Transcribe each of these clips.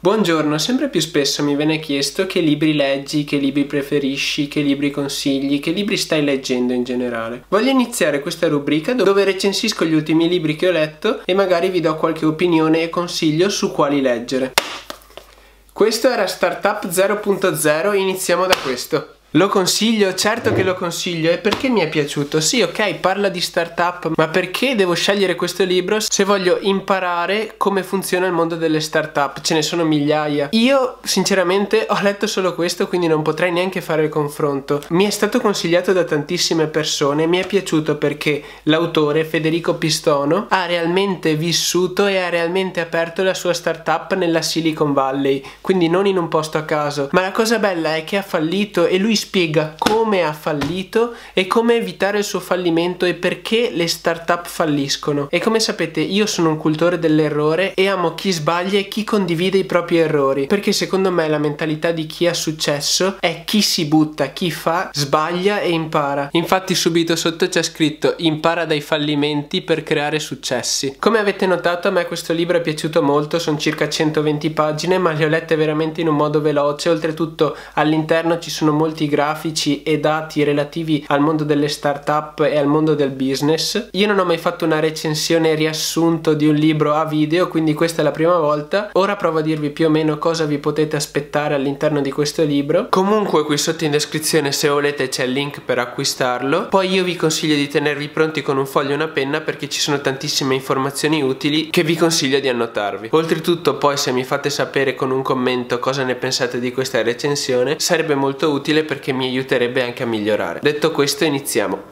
Buongiorno, sempre più spesso mi viene chiesto che libri leggi, che libri preferisci, che libri consigli, che libri stai leggendo in generale. Voglio iniziare questa rubrica dove recensisco gli ultimi libri che ho letto e magari vi do qualche opinione e consiglio su quali leggere. Questo era Startup 0.0, iniziamo da questo. Lo consiglio? Certo che lo consiglio. E perché mi è piaciuto? Sì, ok, parla di startup, ma perché devo scegliere questo libro se voglio imparare come funziona il mondo delle startup? Ce ne sono migliaia. Io sinceramente ho letto solo questo, quindi non potrei neanche fare il confronto. Mi è stato consigliato da tantissime persone, mi è piaciuto perché l'autore, Federico Pistono, ha realmente vissuto e ha realmente aperto la sua startup nella Silicon Valley, quindi non in un posto a caso. Ma la cosa bella è che ha fallito e lui spiega come ha fallito e come evitare il suo fallimento e perché le startup falliscono. E come sapete, io sono un cultore dell'errore e amo chi sbaglia e chi condivide i propri errori, perché secondo me la mentalità di chi ha successo è chi si butta, chi fa, sbaglia e impara. Infatti subito sotto c'è scritto: impara dai fallimenti per creare successi. Come avete notato, a me questo libro è piaciuto molto, sono circa 120 pagine, ma le ho lette veramente in un modo veloce. Oltretutto all'interno ci sono molti grafici e dati relativi al mondo delle startup e al mondo del business. Io non ho mai fatto una recensione riassunto di un libro a video, quindi questa è la prima volta. Ora provo a dirvi più o meno cosa vi potete aspettare all'interno di questo libro. Comunque qui sotto in descrizione, se volete, c'è il link per acquistarlo. Poi io vi consiglio di tenervi pronti con un foglio e una penna, perché ci sono tantissime informazioni utili che vi consiglio di annotarvi. Oltretutto poi, se mi fate sapere con un commento cosa ne pensate di questa recensione, sarebbe molto utile perché mi aiuterebbe anche a migliorare. Detto questo, iniziamo.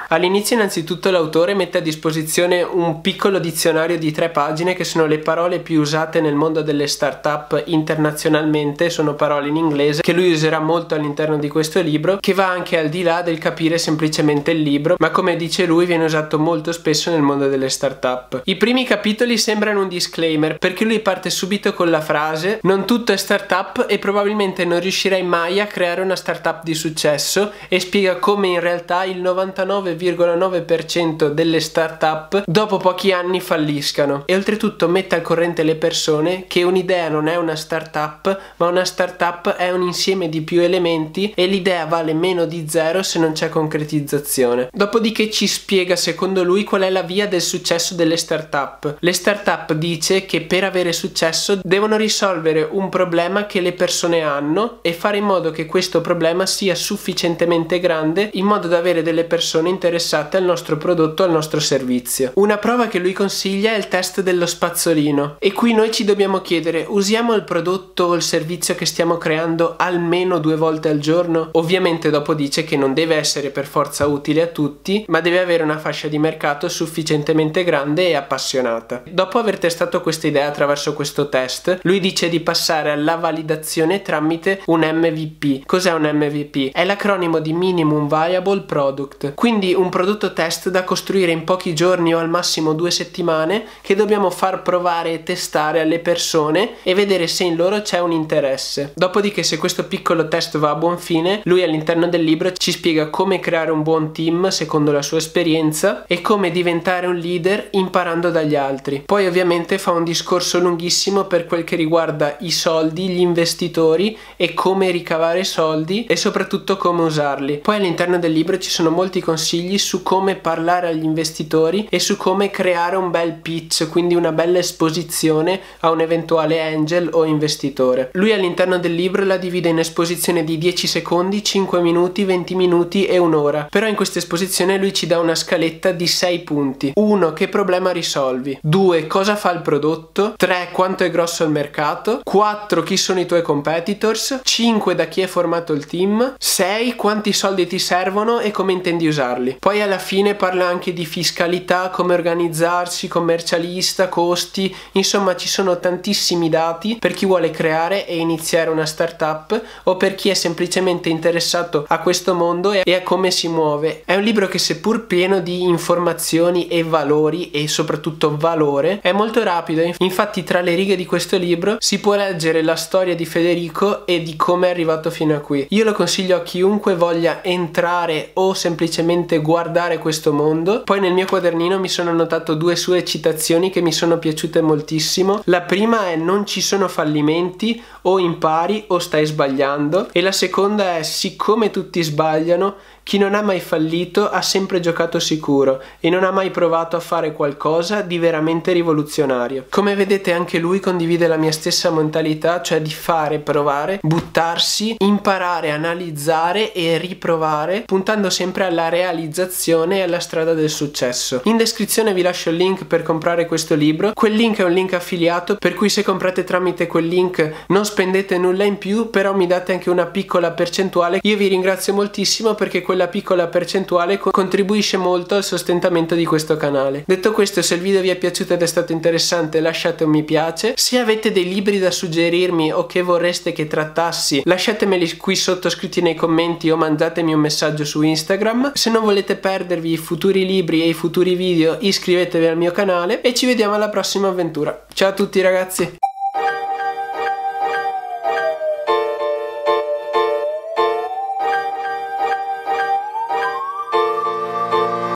All'inizio innanzitutto l'autore mette a disposizione un piccolo dizionario di 3 pagine che sono le parole più usate nel mondo delle startup internazionalmente. Sono parole in inglese che lui userà molto all'interno di questo libro, che va anche al di là del capire semplicemente il libro, ma come dice lui viene usato molto spesso nel mondo delle startup. I primi capitoli sembrano un disclaimer, perché lui parte subito con la frase: non tutto è startup e probabilmente non riuscirai mai a creare una startup di successo, e spiega come in realtà il 99,9% delle startup dopo pochi anni falliscano. E oltretutto mette al corrente le persone che un'idea non è una startup, ma una startup è un insieme di più elementi e l'idea vale meno di 0 se non c'è concretizzazione. Dopodiché ci spiega secondo lui qual è la via del successo delle startup. Le startup, dice, che per avere successo devono risolvere un problema che le persone hanno e fare in modo che questo problema sia sufficientemente grande in modo da avere delle persone interessate al nostro prodotto, al nostro servizio. Una prova che lui consiglia è il test dello spazzolino, e qui noi ci dobbiamo chiedere: usiamo il prodotto o il servizio che stiamo creando almeno 2 volte al giorno? Ovviamente dopo dice che non deve essere per forza utile a tutti, ma deve avere una fascia di mercato sufficientemente grande e appassionata. Dopo aver testato questa idea attraverso questo test, lui dice di passare alla validazione tramite un MVP. Cos'è un MVP? È l'acronimo di Minimum Viable Product, quindi un prodotto test da costruire in pochi giorni o al massimo 2 settimane, che dobbiamo far provare e testare alle persone e vedere se in loro c'è un interesse. Dopodiché, se questo piccolo test va a buon fine, lui all'interno del libro ci spiega come creare un buon team secondo la sua esperienza e come diventare un leader imparando dagli altri. Poi ovviamente fa un discorso lunghissimo per quel che riguarda i soldi, gli investitori e come ricavare soldi e soprattutto come usarli. Poi all'interno del libro ci sono molti consigli su come parlare agli investitori e su come creare un bel pitch, quindi una bella esposizione a un eventuale angel o investitore. Lui all'interno del libro la divide in esposizione di 10 secondi, 5 minuti, 20 minuti e un'ora. Però in questa esposizione lui ci dà una scaletta di 6 punti. 1. Che problema risolvi? 2. Cosa fa il prodotto? 3. Quanto è grosso il mercato? 4. Chi sono i tuoi competitors? 5. Da chi è formato il team? 6. Quanti soldi ti servono e come intendi usarli? Poi alla fine parla anche di fiscalità, come organizzarsi, commercialista, costi. Insomma, ci sono tantissimi dati per chi vuole creare e iniziare una startup o per chi è semplicemente interessato a questo mondo e a come si muove. È un libro che, seppur pieno di informazioni e valori e soprattutto valore, è molto rapido. Infatti tra le righe di questo libro si può leggere la storia di Federico e di come è arrivato fino a qui. Io lo consiglio a chiunque voglia entrare o semplicemente guardare questo mondo. Poi nel mio quadernino mi sono annotato 2 sue citazioni che mi sono piaciute moltissimo. La prima è: non ci sono fallimenti, o impari o stai sbagliando. E la seconda è: siccome tutti sbagliano, chi non ha mai fallito ha sempre giocato sicuro e non ha mai provato a fare qualcosa di veramente rivoluzionario. Come vedete, anche lui condivide la mia stessa mentalità, cioè di fare, provare, buttarsi, imparare, analizzare e riprovare, puntando sempre alla realizzazione e alla strada del successo. In descrizione vi lascio il link per comprare questo libro. Quel link è un link affiliato, per cui se comprate tramite quel link non spendete nulla in più, però mi date anche una piccola percentuale. Io vi ringrazio moltissimo, perché quella piccola percentuale contribuisce molto al sostentamento di questo canale. Detto questo, se il video vi è piaciuto ed è stato interessante, lasciate un mi piace. Se avete dei libri da suggerirmi o che vorreste che trattassi, lasciatemeli qui sotto scritti nei commenti o mandatemi un messaggio su Instagram. Se non volete perdervi i futuri libri e i futuri video, iscrivetevi al mio canale e ci vediamo alla prossima avventura. Ciao a tutti ragazzi!